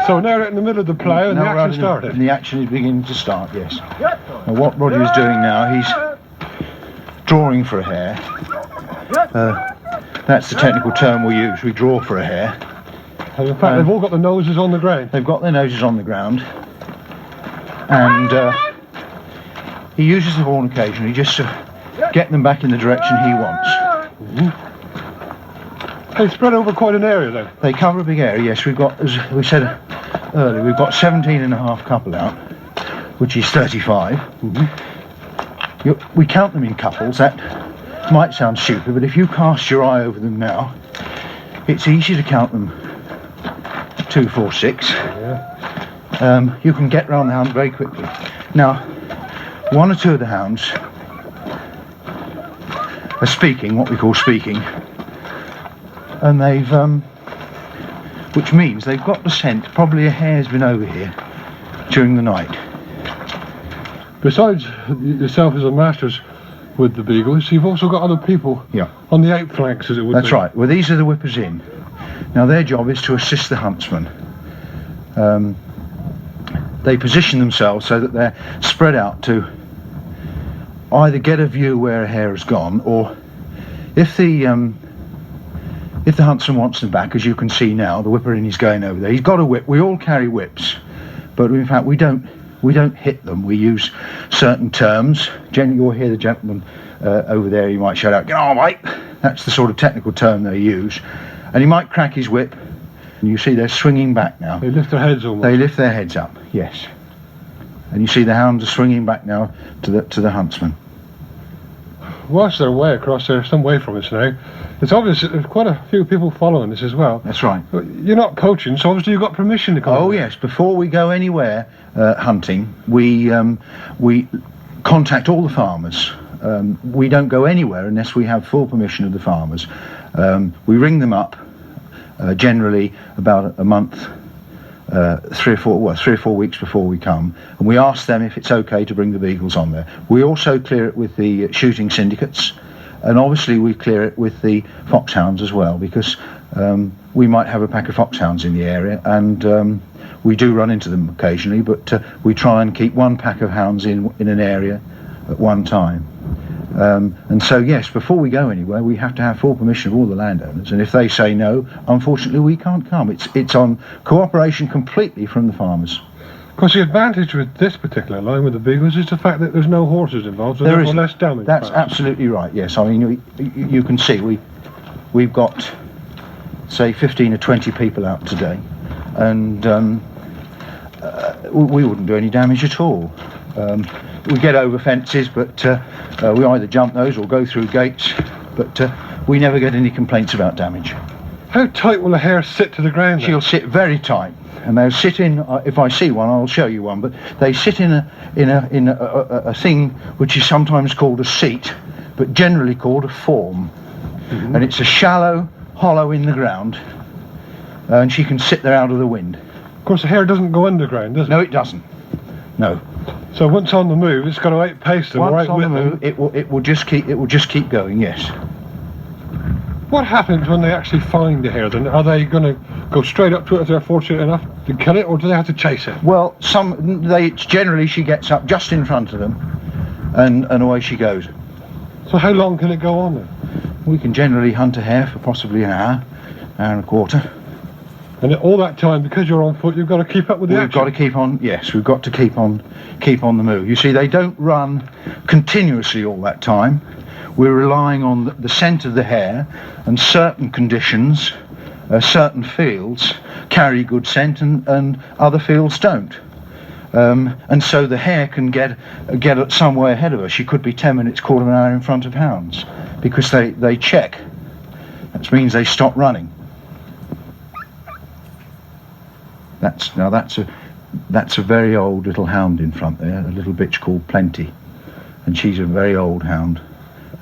So now we're in the middle of the plough and the action started. And the action is beginning to start, yes. Now what Roger is doing now, he's drawing for a hare. That's the technical term we use, we draw for a hare. And in fact, they've all got the noses on the ground. They've got their noses on the ground. And he uses the horn occasionally just to get them back in the direction he wants. They spread over quite an area then? They cover a big area, yes. We've got, as we said earlier, we've got 17 and a half couple out, which is 35. We count them in couples. That might sound stupid, but if you cast your eye over them now, it's easy to count them 2, 4, 6. You can get round the hound very quickly. Now, one or two of the hounds are speaking, what we call speaking, and they've, which means they've got the scent. Probably a hare's been over here during the night. Besides yourself as a masters with the beagles, you've also got other people on the outflanks, as it would be. That's right. Well, these are the whippers in. Now their job is to assist the huntsman. They position themselves so that they're spread out to either get a view where a hare has gone, or if the huntsman wants them back, as you can see now, the whipper in is going over there. He's got a whip. We all carry whips, but in fact we don't hit them. We use certain terms. Generally, you'll hear the gentleman over there. He might shout out, "Get on, mate!" That's the sort of technical term they use. And he might crack his whip. And you see they're swinging back now. They lift their heads almost. They lift their heads up, yes. And you see the hounds are swinging back now to the huntsman. Whilst they're way across there, some way from us now, it's obvious that there's quite a few people following this as well. That's right. But you're not poaching, so obviously you've got permission to come. Oh yes, before we go anywhere hunting, we contact all the farmers. We don't go anywhere unless we have full permission of the farmers. We ring them up, generally about a month, 3 or 4 weeks before we come, and we ask them if it's okay to bring the beagles on there. We also clear it with the shooting syndicates, and obviously we clear it with the foxhounds as well, because we might have a pack of foxhounds in the area, and we do run into them occasionally, but we try and keep one pack of hounds in an area at one time. And so yes, before we go anywhere, we have to have full permission of all the landowners, and if they say no, unfortunately we can't come. It's on cooperation completely from the farmers. Of course, the advantage with this particular line with the beagles is the fact that there's no horses involved, so therefore less damage. That's absolutely right, yes. I mean, you can see we've got, say, 15 or 20 people out today, and we wouldn't do any damage at all. We get over fences, but we either jump those or go through gates, but we never get any complaints about damage. How tight will a hare sit to the ground then? She'll sit very tight, and they'll sit in, if I see one I'll show you one, but they sit in a thing which is sometimes called a seat, but generally called a form. And it's a shallow hollow in the ground, and she can sit there out of the wind. Of course, the hare doesn't go underground, does it? No, it doesn't. No. So once on the move, it's got to outpace them. Once on the move, it will just keep going. Yes. What happens when they actually find the hare? Then are they going to go straight up to it if they're fortunate enough to kill it, or do they have to chase it? Well, generally she gets up just in front of them, and away she goes. So how long can it go on then? We can generally hunt a hare for possibly an hour and a quarter. And all that time, because you're on foot, you've got to keep up with the action. We've got to keep on. Yes, we've got to keep on the move. You see, they don't run continuously all that time. We're relying on the scent of the hare, and certain conditions, certain fields carry good scent, and other fields don't. And so the hare can get some way ahead of her. She could be 10 minutes, quarter of an hour in front of hounds, because they check. That means they stop running. That's a very old little hound in front there, a little bitch called Plenty, and she's a very old hound,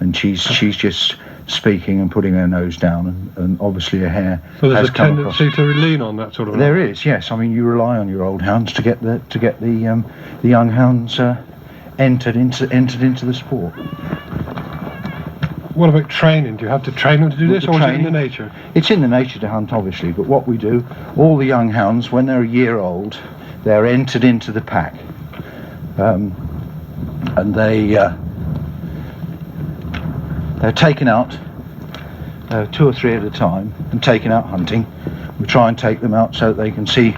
and she's just speaking and putting her nose down, and obviously a hare. So there's has a come tendency to lean on that sort of. There is, yes. I mean, you rely on your old hounds to get the young hounds entered into the sport. What about training? Do you have to train them to do this, The or is it in training- the nature? It's in the nature to hunt, obviously, but what we do, all the young hounds, when they're a year old, they're entered into the pack. And they're taken out 2 or 3 at a time and taken out hunting. We try and take them out so that they can see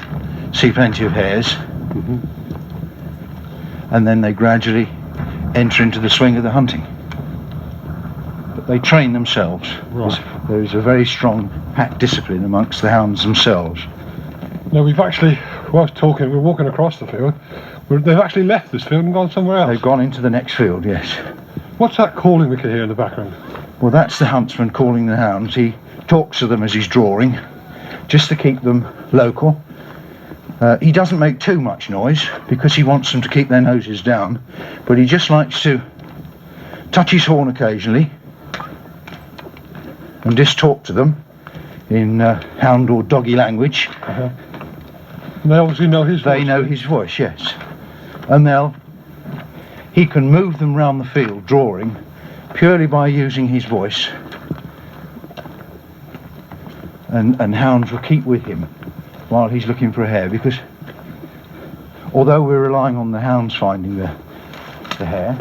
plenty of hares, and then they gradually enter into the swing of the hunting. But they train themselves. Right. There is a very strong pack discipline amongst the hounds themselves. No, we've actually, whilst talking, we're walking across the field. They've actually left this field and gone somewhere else. They've gone into the next field, yes. What's that calling we can hear in the background? Well, that's the huntsman calling the hounds. He talks to them as he's drawing, just to keep them local. He doesn't make too much noise because he wants them to keep their noses down, but he just likes to touch his horn occasionally and just talk to them in hound or doggy language. And they obviously know his voice. They know his voice, yes. And he can move them round the field drawing purely by using his voice, and hounds will keep with him while he's looking for a hare, because although we're relying on the hounds finding the hare,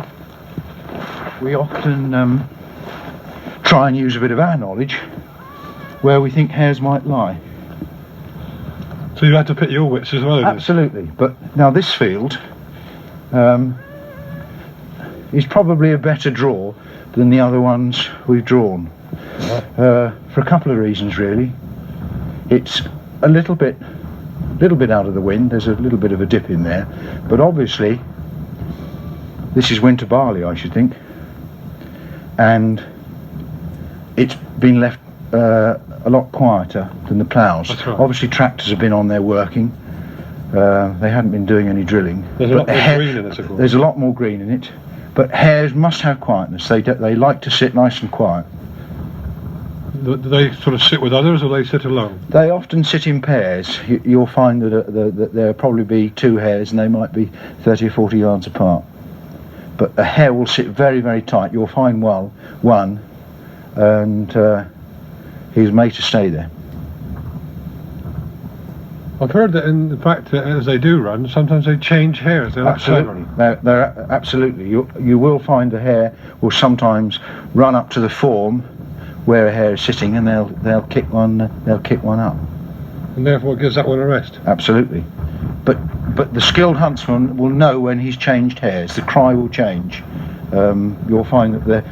we often try and use a bit of our knowledge where we think hares might lie. So you had to pit your wits as well in this? Absolutely, but now this field is probably a better draw than the other ones we've drawn, for a couple of reasons really. It's a little bit out of the wind. There's a little bit of a dip in there, but obviously this is winter barley, I should think, and it's been left a lot quieter than the ploughs. That's right. Obviously tractors have been on there working. They hadn't been doing any drilling. There's a But lot more green in it, of course. There's a lot more green in it, but hares must have quietness. They like to sit nice and quiet. Do they sort of sit with others, or they sit alone? They often sit in pairs. You'll find that there'll probably be 2 hares, and they might be 30 or 40 yards apart. But a hare will sit very, very tight. You'll find one, and he's made to stay there. I've heard that in fact, as they do run, sometimes they change hares. They're Absolutely, they're absolutely. You will find a hare will sometimes run up to the form where a hare is sitting, and they'll kick one up. and therefore it gives that one a rest. Absolutely, but the skilled huntsman will know when he's changed hares. The cry will change. You'll find that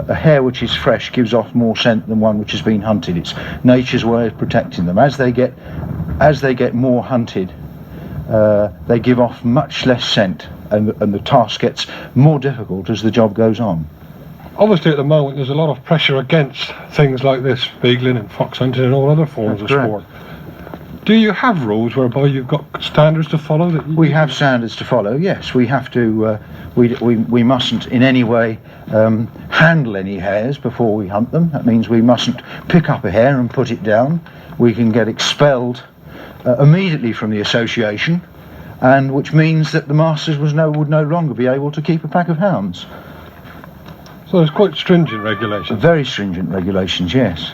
a hare which is fresh gives off more scent than one which has been hunted. It's nature's way of protecting them. As they get more hunted, they give off much less scent, and the task gets more difficult as the job goes on. Obviously at the moment there's a lot of pressure against things like this, beagling and fox hunting and all other forms That's of correct. sport. Do you have rules whereby you've got standards to follow? We have standards to follow. Yes, we have to. We mustn't in any way handle any hares before we hunt them. That means we mustn't pick up a hare and put it down. We can get expelled immediately from the association, and which means that the masters would no longer be able to keep a pack of hounds. So there's quite stringent regulations. Very stringent regulations. Yes.